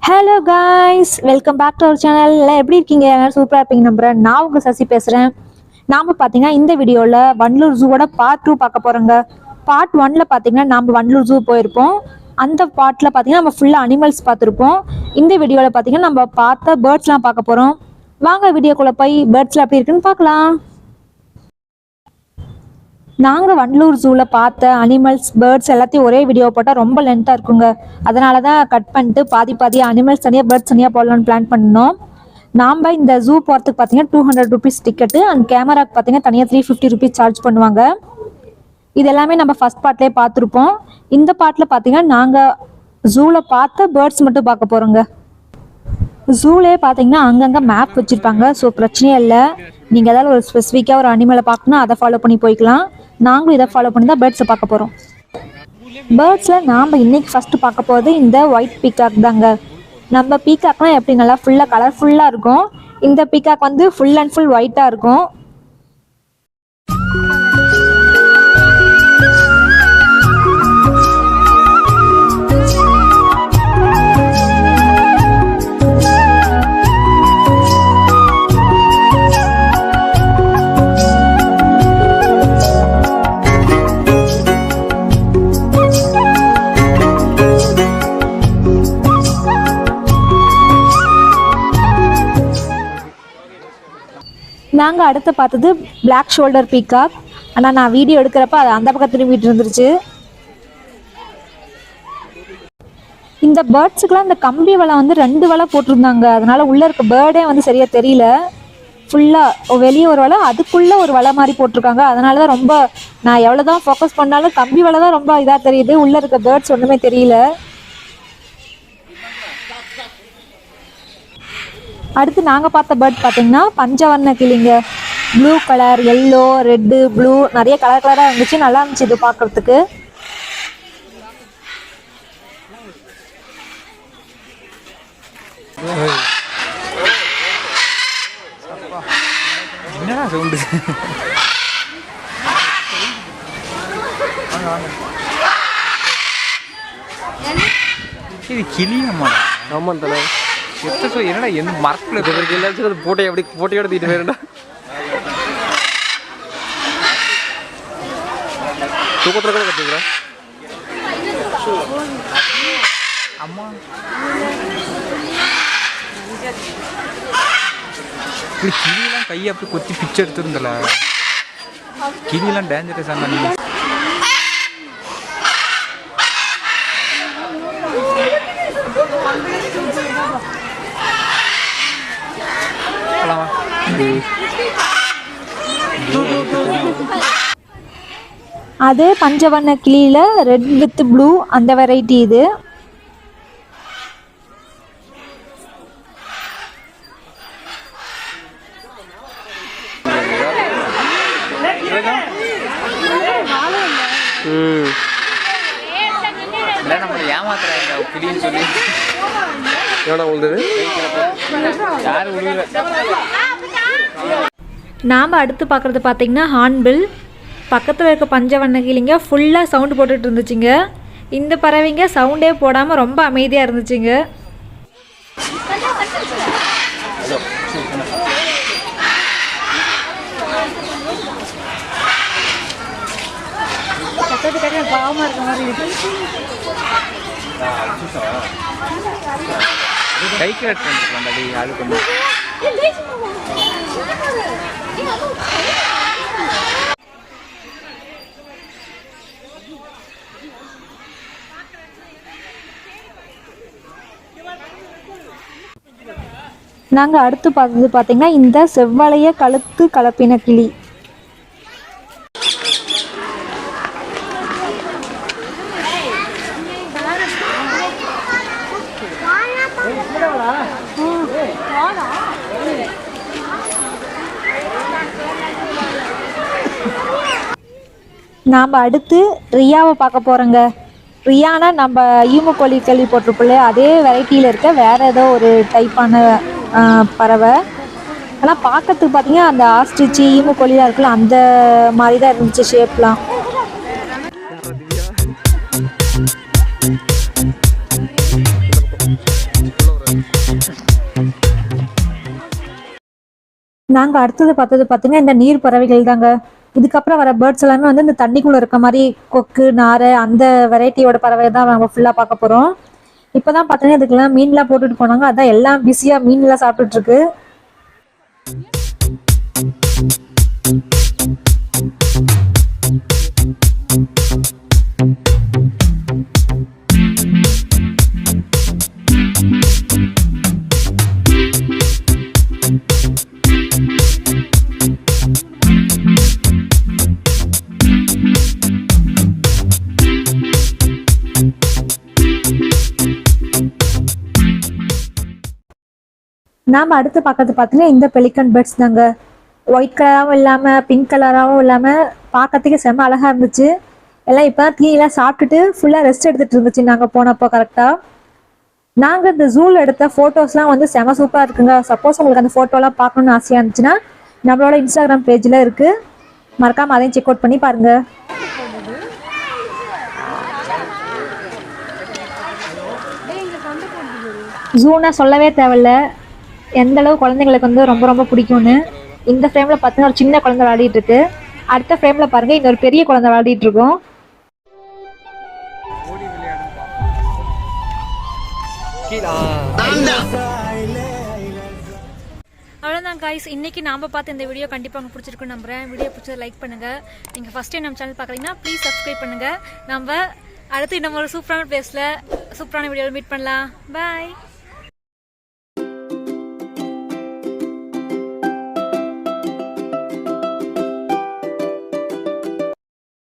Hello guys, welcome back to our channel. எல்லாம் எப்படி இருக்கீங்க? எல்லாரும் சூப்பராக இருப்பீங்க நம்புறேன். நான் உங்கள் சசி பேசுகிறேன். நாம் பார்த்தீங்கன்னா இந்த வீடியோவில் வண்டலூர் ஜூவோட பார்ட் 2 பார்க்க போகிறோங்க. பார்ட் 1ல் பார்த்தீங்கன்னா நாம் வண்டலூர் ஜூ போயிருப்போம். அந்த பார்ட்டில் பார்த்தீங்கன்னா நம்ம ஃபுல்லாக அனிமல்ஸ் பார்த்துருப்போம். இந்த வீடியோவில் பார்த்தீங்கன்னா நம்ம பார்த்த பேர்ட்ஸ்லாம் பார்க்க போகிறோம். வாங்க வீடியோக்குள்ளே போய் பேர்ட்ஸ்லாம் எப்படி இருக்குன்னு பார்க்கலாம். நாங்கள் வண்டலூர் ஜூவில் பார்த்த அனிமல்ஸ், பேர்ட்ஸ் எல்லாத்தையும் ஒரே வீடியோ போட்டால் ரொம்ப லென்த்தாக இருக்குங்க. அதனால தான் கட் பண்ணிட்டு பாதி அனிமல்ஸ் தனியாக பேர்ட்ஸ் தனியாக போடலான்னு பிளான் பண்ணோம். நாம் இந்த ஜூ போகிறதுக்கு பார்த்தீங்கன்னா 200 rupees டிக்கெட்டு, அண்ட் கேமராக்கு பார்த்தீங்கன்னா தனியாக 350 rupees சார்ஜ் பண்ணுவாங்க. இது எல்லாமே நம்ம ஃபஸ்ட் பார்ட்லேயே பார்த்துருப்போம். இந்த பார்ட்டில் பார்த்தீங்கன்னா நாங்கள் ஜூவில் பார்த்த பேர்ட்ஸ் மட்டும் பார்க்க போகிறோங்க. ஜூலே பார்த்தீங்கன்னா அங்கங்கே மேப் வச்சுருப்பாங்க. ஸோ பிரச்சனையே இல்லை. நீங்கள் ஏதாவது ஒரு ஸ்பெசிஃபிக்காக ஒரு அனிமலை பார்க்கணும், அதை ஃபாலோ பண்ணி போய்க்கலாம். நாங்களும் இதை ஃபாலோ பண்ணி தான் பேர்ட்ஸை பார்க்க போகிறோம். பேர்ட்ஸில் நாம் இன்றைக்கி ஃபஸ்ட்டு பார்க்க போகிறது இந்த ஒயிட் பீகாக் தாங்க. நம்ம பீகாக்லாம் எப்படி நல்லா ஃபுல்லாக கலர்ஃபுல்லாக இருக்கும். இந்த பீகாக் வந்து ஃபுல் அண்ட் ஃபுல் ஒயிட்டாக இருக்கும். நாங்கள் அடுத்து பார்த்தது பிளாக் ஷோல்டர் பீகாக். ஆனால் நான் வீடியோ எடுக்கிறப்ப அது அந்த பக்கம் திரும்பிட்டு இருந்துருச்சு. இந்த பேர்ட்ஸுக்கெலாம் இந்த கம்பி வலை வந்து 2 வலை போட்டிருந்தாங்க. அதனால் உள்ளே இருக்க பேர்டே வந்து சரியாக தெரியல. ஃபுல்லாக வெளியே ஒரு வலை, அதுக்குள்ளே ஒரு வலை மாதிரி போட்டிருக்காங்க. அதனால தான் ரொம்ப நான் எவ்வளோ தான் ஃபோக்கஸ் பண்ணாலும் கம்பி வலை தான் ரொம்ப இதாக தெரியுது. உள்ளே இருக்க பேர்ட்ஸ் ஒன்றுமே தெரியல. அடுத்து நாங்கள் பார்த்த பேர்ட் பார்த்தீங்கன்னா பஞ்சவர்ண கிளிங்க. Blue colour, yellow, red, blue, நிறைய கலராக இருந்துச்சு. நல்லா இருந்துச்சு இது பார்க்குறதுக்கு. இது கிளியம்மா? ஆமாம் தானே. என்னடா எந்த மரத்தில் எல்லாச்சும் அது போட்டையோட தீட்டு வேறுடா. தூக்கத்தில் கூட கற்றுக்குறேன் அம்மா. இப்படி கிளியெல்லாம் கையை அப்படி கொத்தி பிச்சை எடுத்துருந்தல. கிளியெல்லாம் டேஞ்சரஸ் ஆனா நீங்கள். அதே பஞ்சவர்ண கிளியில ரெட் வித் ப்ளூ அந்த வெரைட்டி இது. ஏமாத்துறாங்க கிளின்னு சொல்லி. நாம் அடுத்து பார்க்குறது பார்த்தீங்கன்னா ஹார்ன்பில். பக்கத்தில் இருக்க பஞ்சவர்ண கிளிங்க ஃபுல்லாக சவுண்டு போட்டுட்டு இருந்துச்சுங்க. இந்த பறவைங்க சவுண்டே போடாமல் ரொம்ப அமைதியாக இருந்துச்சுங்க. பாவமாக இருக்க மாதிரி கைக்கு அது கொஞ்சம். நாங்கள் அடுத்து பார்த்தது பார்த்தீங்கன்னா இந்த செவ்வளைய கழுத்து கலப்பின கிளி. நாம் அடுத்து ரியாவை பார்க்க போகிறோங்க. ரியானா நம்ம ஈமுக்கோழி கேள்விப்பட்டிருப்போம்ல, அதே வெரைட்டியில் இருக்க வேறு ஏதோ ஒரு டைப்பான பறவை. ஆனால் பார்க்கறதுக்கு பார்த்தீங்கன்னா அந்த ஆஸ்ட்ரிச்சு ஈமுக்கோழிலாம் இருக்குல்ல, அந்த மாதிரி தான் இருந்துச்சு ஷேப்லாம். Hello. நாங்கள் அடுத்தது பார்த்தது பார்த்தீங்கன்னா இந்த நீர் பறவைகள் தாங்க. இதுக்கப்புறம் வர பேர்ட்ஸ் எல்லாமே வந்து இந்த தண்ணிக்குள்ளே இருக்க மாதிரி கொக்கு நாரை அந்த வெரைட்டியோட பறவை தான் நம்ம ஃபுல்லாக பார்க்க போகிறோம். இப்போ தான் பார்த்தீங்கன்னா இதுக்கெல்லாம் மீன்லாம் போட்டுட்டு போனாங்க. அதான் எல்லாம் பிஸியாக மீன்லாம் சாப்பிட்டுட்டு இருக்கு. நாம் அடுத்து பார்க்கறது பார்த்தீங்கன்னா இந்த பெலிக்கன் பேர்ட்ஸ் தாங்க. ஒயிட் கலராகவும் இல்லாமல் பிங்க் கலராகவும் இல்லாமல் பார்க்கறதுக்கு செம்ம அழகாக இருந்துச்சு. எல்லாம் இப்போ தீயெல்லாம் சாப்பிட்டுட்டு ஃபுல்லாக ரெஸ்ட் எடுத்துகிட்டு இருந்துச்சு நாங்கள் போனப்போ கரெக்டாக. நாங்கள் இந்த ஜூவில் எடுத்த ஃபோட்டோஸ்லாம் வந்து செம சூப்பராக இருக்குங்க. சப்போஸ் உங்களுக்கு அந்த ஃபோட்டோலாம் பார்க்கணுன்னு ஆசையாக இருந்துச்சுன்னா நம்மளோட இன்ஸ்டாகிராம் பேஜில் இருக்குது, மறக்காமல் அதையும் செக் அவுட் பண்ணி பாருங்கள். ஜூனா சொல்லவே தேவையில்ல எந்த அளவு குழந்தைங்களுக்கு வந்து ரொம்ப ரொம்ப பிடிக்கும்னு. இந்த ஃப்ரேமில் பார்த்தீங்கன்னா ஒரு சின்ன குழந்தை விளையாடிட்டு இருக்கு. அடுத்த ஃப்ரேமில் பாருங்கள் இன்னொரு பெரிய குழந்தை விளையாடிட்டு இருக்கும். அவ்வளோதான் காய்ஸ், இன்றைக்கி நாம் பார்த்த இந்த வீடியோ கண்டிப்பாக உங்களுக்கு பிடிச்சிருக்குன்னு நம்புகிறேன். வீடியோ பிடிச்சதை லைக் பண்ணுங்கள். நீங்கள் ஃபஸ்ட் டைம் நம்ம சேனல் பார்க்குறீங்கன்னா ப்ளீஸ் சப்ஸ்கிரைப் பண்ணுங்கள். நம்ம அடுத்து இன்னும் ஒரு சூப்பரான பிளேஸில் சூப்பரான வீடியோவில் மீட் பண்ணலாம். பாய்.